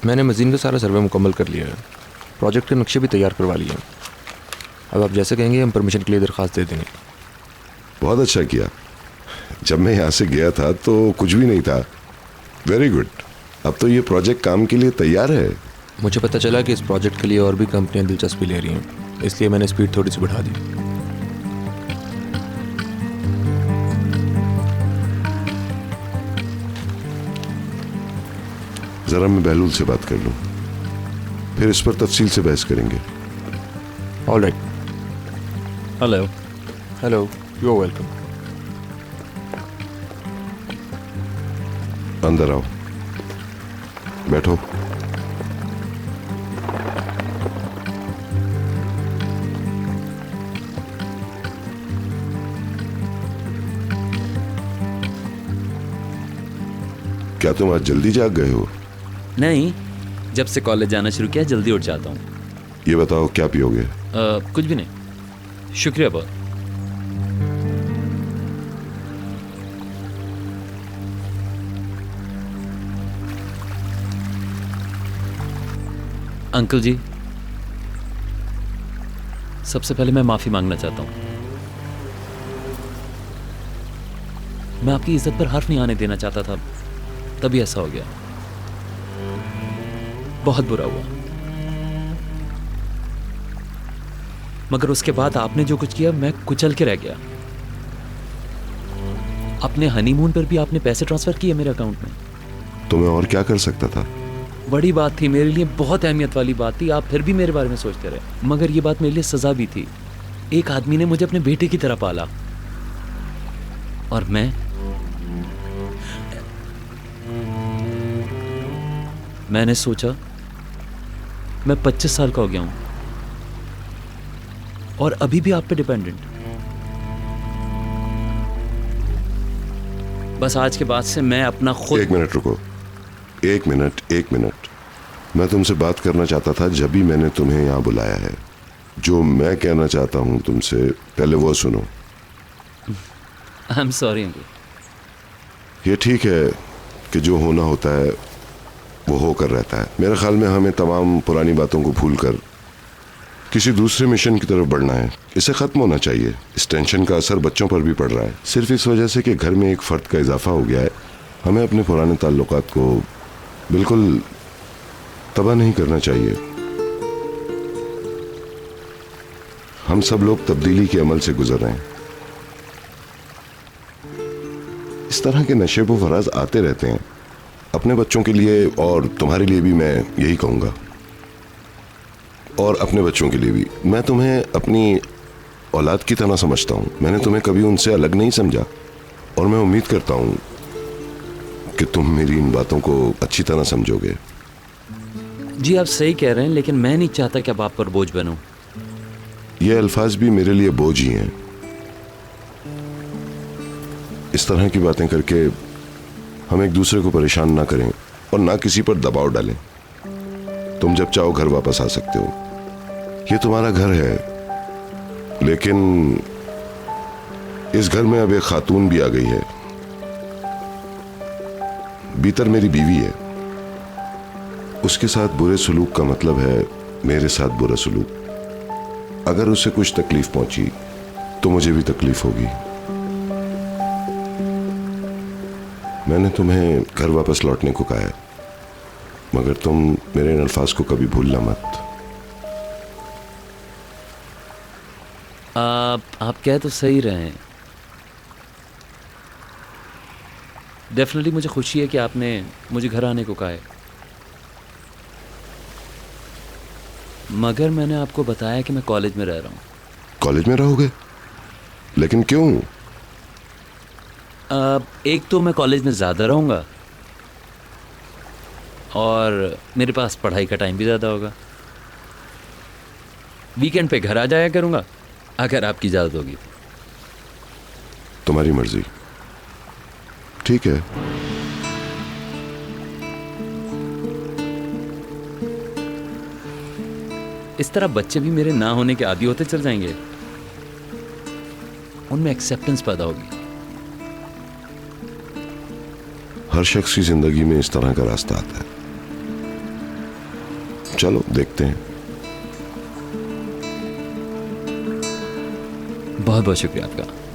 मैंने मजीन का सारा सर्वे मुकम्मल कर लिया है, प्रोजेक्ट के नक्शे भी तैयार करवा लिए हैं। अब आप जैसे कहेंगे हम परमिशन के लिए दरख्वास्त दे देंगे। बहुत अच्छा किया। जब मैं यहाँ से गया था तो कुछ भी नहीं था। Very good. अब तो ये प्रोजेक्ट काम के लिए तैयार है। मुझे पता चला कि इस प्रोजेक्ट के लिए और भी कंपनियां दिलचस्पी ले रही हैं, इसलिए मैंने स्पीड थोड़ी सी बढ़ा दी। जरा मैं बहलूल से बात कर लूं, फिर इस पर तफसील से बहस करेंगे। All right. Hello. Hello, you are welcome. अंदर आओ, बैठो। क्या तुम आज जल्दी जाग गए हो? नहीं, जब से कॉलेज जाना शुरू किया जल्दी उठ जाता हूँ। ये बताओ क्या पियोगे? कुछ भी नहीं, शुक्रिया बहुत। अंकल जी, सबसे पहले मैं माफी मांगना चाहता हूँ। मैं आपकी इज्जत पर हर्फ नहीं आने देना चाहता था, तभी ऐसा हो गया। बहुत बुरा हुआ। मगर उसके बाद आपने जो कुछ किया, मैं कुचल के रह गया। अपने हनीमून पर भी आपने पैसे ट्रांसफर किए मेरे अकाउंट में। तो मैं और क्या कर सकता था? बड़ी बात थी, मेरे लिए बहुत अहमियत वाली बात थी। आप फिर भी मेरे बारे में सोचते रहे। मगर ये बात मेरे लिए सजा भी थी। एक आदमी ने मुझे अपने बेटे की तरह पाला, और मैंने सोचा मैं 25 साल का हो गया हूं और अभी भी आप पे डिपेंडेंट। बस आज के बाद से मैं अपना खुद। एक मिनट रुको, एक मिनट। मैं तुमसे बात करना चाहता था जब भी मैंने तुम्हें यहाँ बुलाया है। जो मैं कहना चाहता हूँ तुमसे, पहले वो सुनो। I am sorry uncle. ये ठीक है कि जो होना होता है वो होकर रहता है। मेरे ख्याल में हमें तमाम पुरानी बातों को भूलकर किसी दूसरे मिशन की तरफ बढ़ना है। इसे खत्म होना चाहिए। इस टेंशन का असर बच्चों पर भी पड़ रहा है, सिर्फ इस वजह से कि घर में एक फर्द का इजाफा हो गया है। हमें अपने पुराने ताल्लुकात को बिल्कुल तबाह नहीं करना चाहिए। हम सब लोग तब्दीली के अमल से गुजर रहे हैं। इस तरह के नशेबो फराज आते रहते हैं। अपने बच्चों के लिए और तुम्हारे लिए भी मैं यही कहूँगा, और अपने बच्चों के लिए भी। मैं तुम्हें अपनी औलाद की तरह समझता हूँ। मैंने तुम्हें कभी उनसे अलग नहीं समझा, और मैं उम्मीद करता हूँ कि तुम मेरी इन बातों को अच्छी तरह समझोगे। जी आप सही कह रहे हैं, लेकिन मैं नहीं चाहता कि अब आप पर बोझ बनूं। ये अल्फाज भी मेरे लिए बोझ ही हैं। इस तरह की बातें करके हम एक दूसरे को परेशान ना करें और ना किसी पर दबाव डालें। तुम जब चाहो घर वापस आ सकते हो। ये तुम्हारा घर है, लेकिन इस घर में अब एक खातून भी आ गई है। भीतर मेरी बीवी है। उसके साथ बुरे सलूक का मतलब है मेरे साथ बुरा सलूक। अगर उसे कुछ तकलीफ पहुंची तो मुझे भी तकलीफ होगी। मैंने तुम्हें घर वापस लौटने को कहा है, मगर तुम मेरे इन अल्फाज को कभी भूलना मत। आप कह तो सही रहे हैं। डेफिनेटली मुझे खुशी है कि आपने मुझे घर आने को कहा है। मगर मैंने आपको बताया कि मैं कॉलेज में रह रहा हूँ। कॉलेज में रहोगे? लेकिन क्यों? एक तो मैं कॉलेज में ज़्यादा रहूँगा, और मेरे पास पढ़ाई का टाइम भी ज़्यादा होगा। वीकेंड पे घर आ जाया करूँगा, अगर आपकी इजाज़त होगी। तुम्हारी मर्जी। ठीक है। इस तरह बच्चे भी मेरे ना होने के आदी होते चल जाएंगे। उनमें एक्सेप्टेंस पैदा होगी। हर शख्स की जिंदगी में इस तरह का रास्ता आता है। चलो देखते हैं। बहुत बहुत शुक्रिया आपका।